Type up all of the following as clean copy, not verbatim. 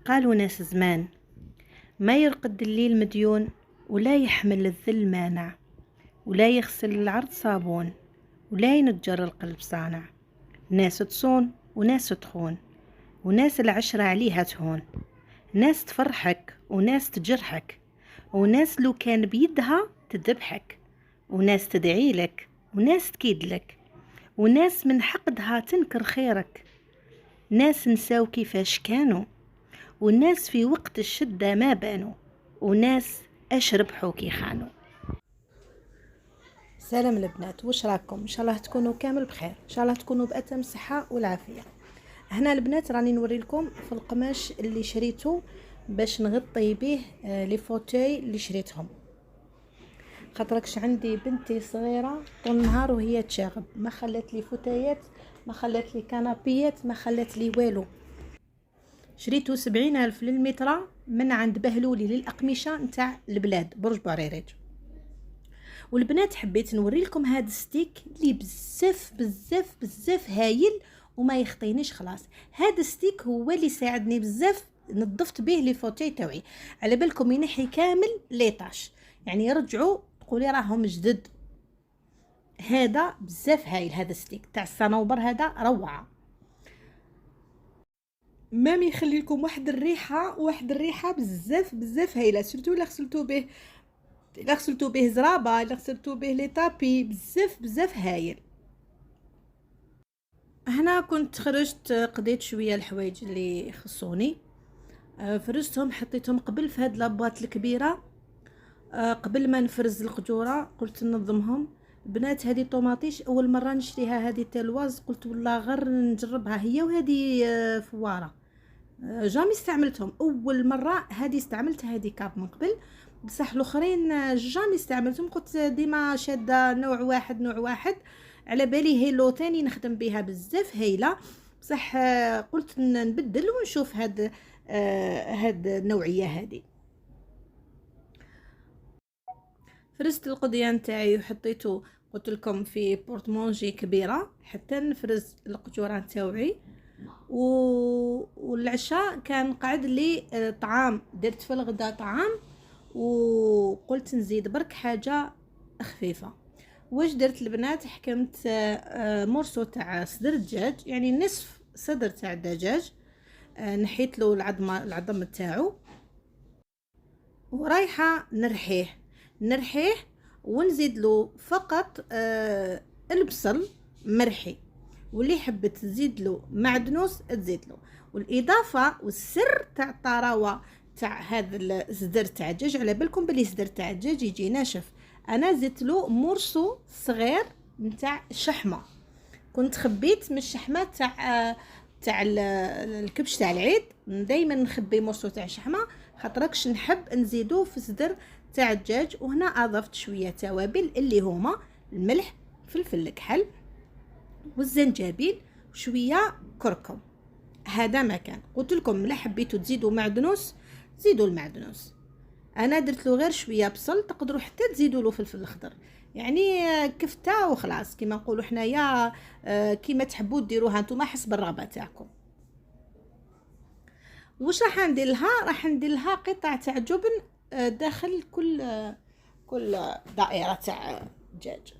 قالوا ناس زمان: ما يرقد الليل مديون، ولا يحمل الذل مانع، ولا يغسل العرض صابون، ولا ينجر القلب صانع. ناس تصون وناس تخون، وناس العشرة عليها تهون، ناس تفرحك وناس تجرحك، وناس لو كان بيدها تذبحك، وناس تدعي لك وناس تكيد لك، وناس من حقدها تنكر خيرك. ناس نساو كيفاش كانوا، وناس في وقت الشدة ما بانوا، وناس اش ربحوا كي خانوا. سلام البنات، واش راكم؟ ان شاء الله تكونوا كامل بخير، ان شاء الله تكونوا بأتم الصحة والعافية. هنا البنات راني نوري لكم في القماش اللي شريته باش نغطي به لي فوتاي اللي شريتهم. خاطركش عندي بنتي صغيرة طول النهار وهي تشاغب، ما خلت لي فوتايات، ما خلت لي كنابيات، ما خلت لي والو. شريته 70,000 للمتر من عند بهلولي للأقمشة نتاع البلاد برج باريريج. والبنات حبيت نوري لكم هذا الستيك اللي بزاف بزاف بزاف هايل وما يخطينيش خلاص. هذا الستيك هو اللي ساعدني بزاف، نظفت به لي فوتاي تاوعي، على بالكم ينحي كامل لي طاش، يعني يرجعوا تقولي راهم جدد. هذا بزاف هايل، هذا الستيك تاع الصنوبر هذا روعه. ما يخلي لكم واحد الريحه بزاف بزاف هايله، سورتو الا غسلتو به زرابه، الا غسلتو به لي طابي، بزاف بزاف هايل. هنا كنت خرجت قضيت شويه الحوايج اللي يخصوني، فرزتهم حطيتهم قبل في هاد لاباط الكبيره. قبل ما نفرز القجوره قلت ننظمهم. بنات هذه طوماطيش اول مره نشريها، هذه تلواز، قلت والله غير نجربها هي وهذه فواره. جامي استعملتهم، اول مره هذه استعملت هذه كاب من قبل، بصح الاخرين جامي استعملتهم. قلت ديما شاده نوع واحد على بالي هيلو ثاني نخدم بها بزاف هايله، بصح قلت نبدل ونشوف هاد النوعيه هذه. فرزت القضيه نتاعي وحطيته قلت لكم في بورتمونجي كبيره حتى نفرز القجوره نتاوعي. والعشاء كان قعد لي طعام، درت في الغداء طعام وقلت نزيد برك حاجه خفيفه. واش درت البنات؟ حكمت مرسو تاع صدر الدجاج، يعني نصف صدر تاع الدجاج، نحيت له العظم تاعو ورايحه نرحيه ونزيد له فقط البصل مرحي، واللي حبت تزيد له معدنوس تزيد له. والاضافه والسر تاع الطراوه تاع هذا الصدر تاع الدجاج، على بالكم بلي صدر تاع الدجاج يجي ناشف، انا زدت له مرسو صغير نتاع الشحمه. كنت خبيت من الشحمه تاع الكبش تاع العيد، دائما نخبي مرسو تاع الشحمه خاطركش نحب نزيدو في صدر تاع الدجاج. وهنا اضفت شويه توابل اللي هما الملح، فلفل الكحل، والزنجبيل، وشويه كركم. هذا ما كان قلت لكم لا حبيتوا تزيدوا معدنوس زيدوا المعدنوس، انا درت له غير شويه بصل، تقدروا حتى تزيدوا له فلفل اخضر، يعني كفته وخلاص كيما نقولوا حنايا، كيما تحبوا ديروها نتوما حسب الرغبه تاعكم. واش راح ندير لها؟ راح ندير لها قطع تاع جبن داخل كل دائره تاع دجاج،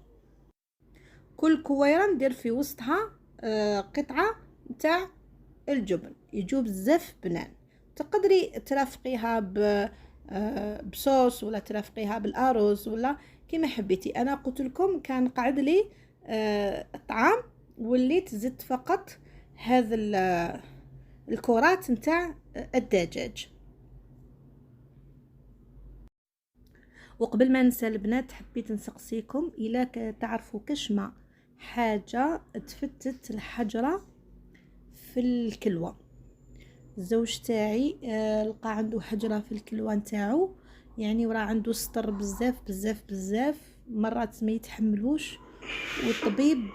كل كويره ندير في وسطها قطعه تاع الجبن، يجو بزاف بنان. تقدري ترافقيها بصوص ولا ترافقيها بالارز ولا كيما حبيتي. انا قلت لكم كان قعد لي الطعام، وليت زدت فقط هذا الكرات نتاع الدجاج. وقبل ما ننسى البنات حبيت نسقسيكم الا تعرفوا كشمه حاجه تفتت الحجره في الكلوه. الزوج تاعي لقى عنده حجره في الكلوه نتاعو، يعني وراه عنده سطر بزاف بزاف بزاف، مرات ما يتحملوش، والطبيب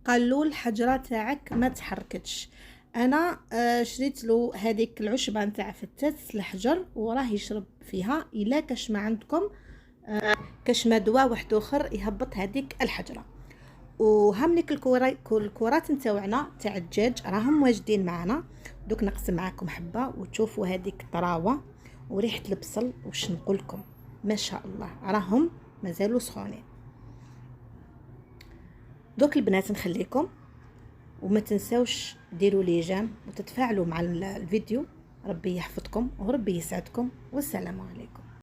قال له الحجره تاعك ما تحركتش. انا شريت له هذيك العشبه نتاع فتات الحجر وراه يشرب فيها. الا كاش ما عندكم كاش ما دواء واحد اخر يهبط هذيك الحجره. وهملك الكرات نتاوعنا تاع الدجاج راهم واجدين معنا. دوك نقسم معاكم حبه وتشوفوا هذيك الطراوه وريحه البصل. واش نقول لكم، ما شاء الله راهم مازالوا سخونين. دوك البنات نخليكم، وما تنساوش ديروا لي جيم وتتفاعلوا مع الفيديو. ربي يحفظكم وربي يسعدكم، والسلام عليكم.